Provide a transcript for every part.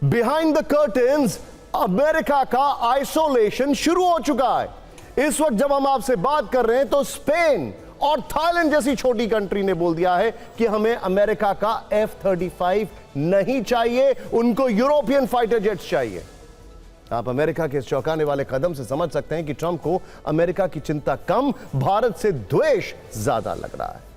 Behind the curtains America का isolation शुरू हो चुका है। इस वक्त जब हम आपसे बात कर रहे हैं तो स्पेन और थाईलैंड जैसी छोटी कंट्री ने बोल दिया है कि हमें अमेरिका का F-35 नहीं चाहिए, उनको यूरोपियन फाइटर जेट्स चाहिए। आप अमेरिका के इस चौंकाने वाले कदम से समझ सकते हैं कि ट्रंप को अमेरिका की चिंता कम, भारत से द्वेष ज्यादा लग रहा है।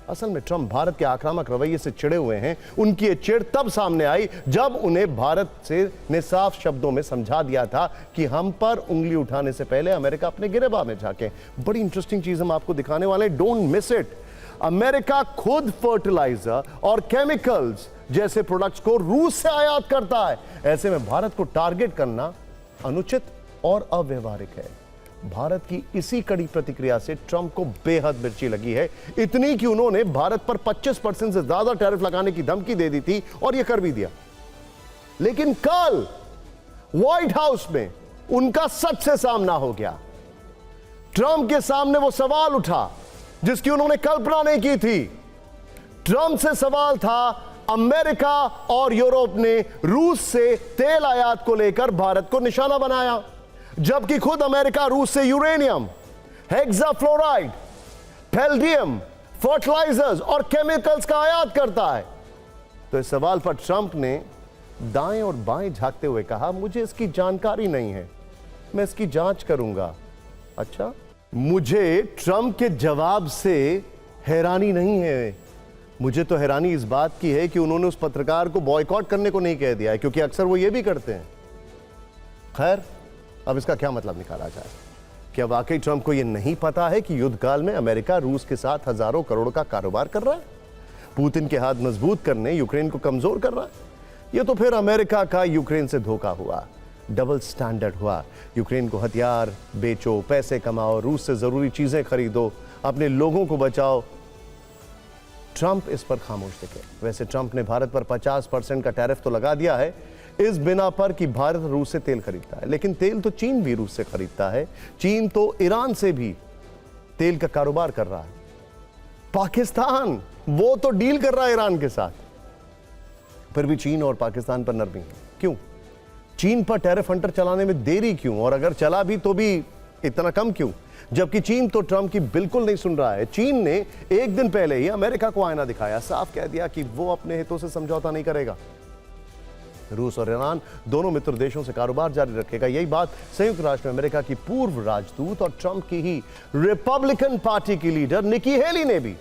असल में ट्रंप भारत के आक्रामक रवैये से चिढ़े हुए हैं। उनकी ये चिढ़ तब सामने आई जब उन्हें भारत से ने साफ शब्दों में समझा दिया था कि हम पर उंगली उठाने से पहले अमेरिका अपने गिरेबान में झांके। बड़ी इंटरेस्टिंग चीज हम आपको दिखाने वाले हैं, डोंट मिस इट। अमेरिका खुद फर्टिलाइजर और केमिकल्स जैसे प्रोडक्ट्स को रूस से आयात करता है। ऐसे में भारत को टारगेट करना अनुचित और अव्यवहारिक है। भारत की इसी कड़ी प्रतिक्रिया से ट्रंप को बेहद मिर्ची लगी है, इतनी कि उन्होंने भारत पर 25% से ज्यादा टैरिफ लगाने की धमकी दे दी थी और यह कर भी दिया। लेकिन कल व्हाइट हाउस में उनका सच से सामना हो गया। ट्रंप के सामने वो सवाल उठा जिसकी उन्होंने कल्पना नहीं की थी। ट्रंप से सवाल था, अमेरिका और यूरोप ने रूस से तेल आयात को लेकर भारत को निशाना बनाया, जबकि खुद अमेरिका रूस से यूरेनियम, हेक्साफ्लोराइड, पैलेडियम, फर्टिलाइजर्स और केमिकल्स का आयात करता है। तो इस सवाल पर ट्रंप ने दाएं और बाएं झांकते हुए कहा, मुझे इसकी जानकारी नहीं है, मैं इसकी जांच करूंगा। अच्छा, मुझे ट्रंप के जवाब से हैरानी नहीं है, मुझे तो हैरानी इस बात की है कि उन्होंने उस पत्रकार को बॉयकॉट करने को नहीं कह दिया है, क्योंकि अक्सर वो ये भी करते हैं। खैर, अब इसका क्या मतलब निकाला जाए? क्या वाकई ट्रंप को यह नहीं पता है कि युद्ध काल में अमेरिका रूस के साथ हजारों करोड़ का कारोबार कर रहा है, पुतिन के हाथ मजबूत करने यूक्रेन को कमजोर कर रहा है? यह तो फिर अमेरिका का यूक्रेन से धोखा हुआ, डबल स्टैंडर्ड हुआ। यूक्रेन को हथियार बेचो, पैसे कमाओ, रूस से जरूरी चीजें खरीदो, अपने लोगों को बचाओ। ट्रंप इस पर खामोश दिखे। वैसे ट्रंप ने भारत पर 50% का टैरिफ तो लगा दिया है इस बिना पर कि भारत रूस से तेल खरीदता है, लेकिन तेल तो चीन भी रूस से खरीदता है। चीन तो ईरान से भी तेल का कारोबार कर रहा है। पाकिस्तान वो तो डील कर रहा है ईरान के साथ। फिर भी चीन और पाकिस्तान पर नरमी क्यों? चीन पर टैरिफ हंटर चलाने में देरी क्यों? और अगर चला भी तो भी इतना कम क्यों? जबकि चीन तो ट्रंप की बिल्कुल नहीं सुन रहा है। चीन ने एक दिन पहले ही अमेरिका को आईना दिखाया, साफ कह दिया कि वो अपने हितों से समझौता नहीं करेगा। रूस और ईरान दोनों मित्र देशों से कारोबार जारी रखेगा। यही बात संयुक्त राष्ट्र में अमेरिका की पूर्व राजदूत और ट्रंप की ही रिपब्लिकन पार्टी की लीडर निकी हेली ने भी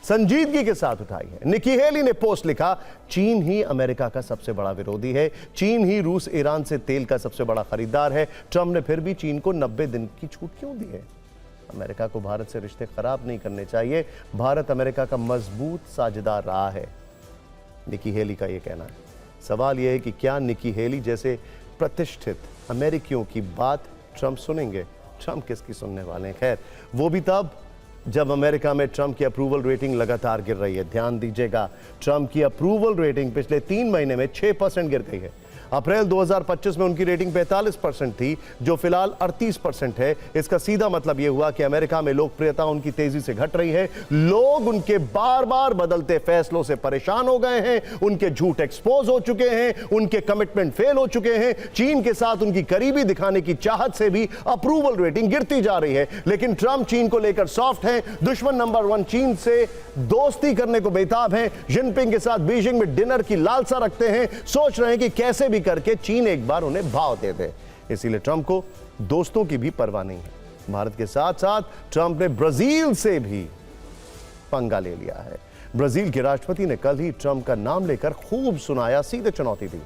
संजीदगी के साथ उठाई है। निकी हेली ने पोस्ट लिखा, चीन ही अमेरिका का सबसे बड़ा विरोधी है, चीन ही रूस ईरान से तेल का सबसे बड़ा खरीदार है। ट्रंप ने फिर भी चीन को 90 दिन की छूट क्यों दी है? अमेरिका को भारत से रिश्ते खराब नहीं करने चाहिए। भारत अमेरिका का मजबूत साझेदार रहा है, निकी हेली का यह कहना है। सवाल यह है कि क्या निकी हेली जैसे प्रतिष्ठित अमेरिकियों की बात ट्रंप सुनेंगे? ट्रंप किसकी सुनने वाले हैं? खैर, वो भी तब जब अमेरिका में ट्रंप की अप्रूवल रेटिंग लगातार गिर रही है। ध्यान दीजिएगा, ट्रंप की अप्रूवल रेटिंग पिछले 3 महीने में 6% गिर गई है। अप्रैल 2025 में उनकी रेटिंग 45% थी, जो फिलहाल 38% है। इसका सीधा मतलब यह हुआ कि अमेरिका में लोकप्रियता उनकी तेजी से घट रही है। लोग उनके बार बार बदलते फैसलों से परेशान हो गए हैं, उनके झूठ एक्सपोज हो चुके हैं, उनके कमिटमेंट फेल हो चुके हैं। चीन के साथ उनकी करीबी दिखाने की चाहत से भी अप्रूवल रेटिंग गिरती जा रही है। लेकिन ट्रंप चीन को लेकर सॉफ्ट हैं। दुश्मन नंबर 1 चीन से दोस्ती करने को बेताब हैं। जिनपिंग के साथ बीजिंग में डिनर की लालसा रखते हैं, सोच रहे हैं कि कैसे भी करके चीन एक बार उन्हें भाव दे दे। इसीलिए ट्रंप को दोस्तों की भी परवाह नहीं है। भारत के साथ साथ ट्रंप ने ब्राजील से भी पंगा ले लिया है। ब्राजील के राष्ट्रपति ने कल ही ट्रंप का नाम लेकर खूब सुनाया, सीधे चुनौती दी।